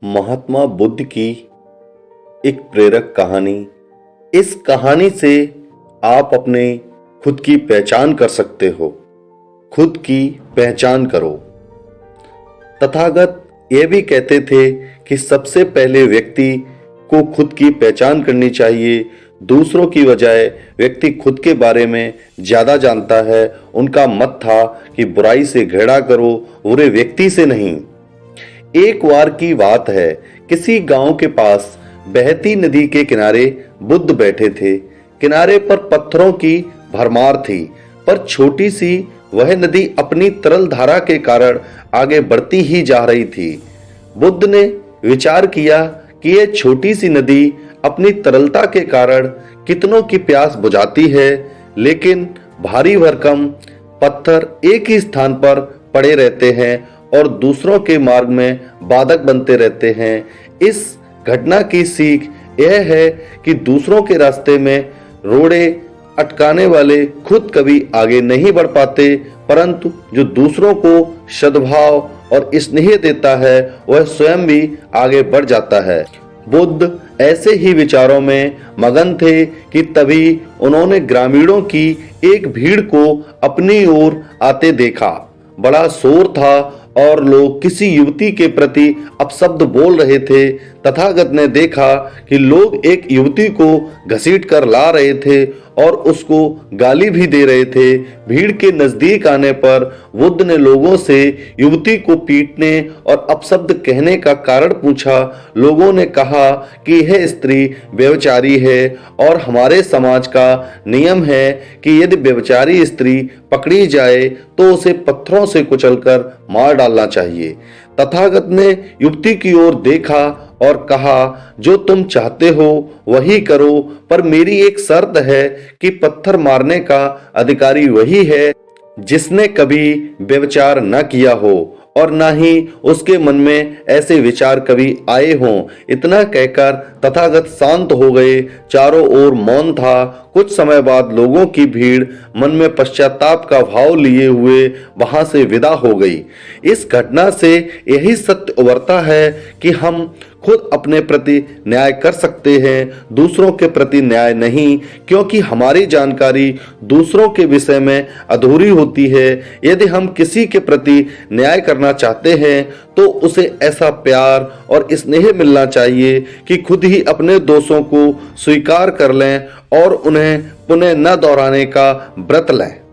महात्मा बुद्ध की एक प्रेरक कहानी। इस कहानी से आप अपने खुद की पहचान कर सकते हो। खुद की पहचान करो। तथागत ये भी कहते थे कि सबसे पहले व्यक्ति को खुद की पहचान करनी चाहिए। दूसरों की बजाय व्यक्ति खुद के बारे में ज्यादा जानता है। उनका मत था कि बुराई से घृणा करो, बुरे व्यक्ति से नहीं। एक बार की बात है, किसी गांव के पास बहती नदी के किनारे बुद्ध बैठे थे। किनारे पर पत्थरों की भरमार थी, पर छोटी सी वह नदी अपनी तरल धारा के कारण आगे बढ़ती ही जा रही थी। बुद्ध ने विचार किया कि यह छोटी सी नदी अपनी तरलता के कारण कितनों की प्यास बुझाती है, लेकिन भारी भरकम पत्थर एक ही स्थान पर पड़े रहते हैं और दूसरों के मार्ग में बाधक बनते रहते हैं। इस घटना की सीख यह है कि दूसरों के रास्ते में रोड़े अटकाने वाले खुद कभी आगे नहीं बढ़ पाते, परंतु जो दूसरों को सद्भाव और स्नेह देता है वह स्वयं भी आगे बढ़ जाता है। बुद्ध ऐसे ही विचारों में मगन थे कि तभी उन्होंने ग्रामीणों की एक भीड़ को अपनी ओर आते देखा। बड़ा शोर था और लोग किसी युवती के प्रति अपशब्द बोल रहे थे। तथागत ने देखा कि लोग एक युवती को घसीट कर ला रहे थे और उसको गाली भी दे रहे थे। भीड़ के नजदीक आने पर बुद्ध ने लोगों से युवती को पीटने और अपशब्द कहने का कारण पूछा। लोगों ने कहा कि यह स्त्री व्यभिचारी है और हमारे समाज का नियम है कि यदि व्यभिचारी स्त्री पकड़ी जाए तो उसे पत्थरों से कुचलकर मार डालना चाहिए। तथागत ने युवती की ओर देखा और कहा, जो तुम चाहते हो वही करो, पर मेरी एक शर्त है कि पत्थर मारने का अधिकारी वही है जिसने कभी व्यभिचार न किया हो और ना ही उसके मन में ऐसे विचार कभी आए हों। इतना कहकर तथागत शांत हो गए। चारों ओर मौन था। कुछ समय बाद लोगों की भीड़ मन में पश्चाताप का भाव लिए हुए वहां से विदा हो गई। इस घटना से यही सत्य उभरता है कि हम खुद अपने प्रति न्याय कर सकते हैं, दूसरों के प्रति न्याय नहीं, क्योंकि हमारी जानकारी दूसरों के विषय में अधूरी होती है। यदि हम किसी के प्रति न्याय करना चाहते हैं तो उसे ऐसा प्यार और स्नेह मिलना चाहिए कि खुद ही अपने दोषों को स्वीकार कर लें और उन्हें पुनः न दोहराने का व्रत लें।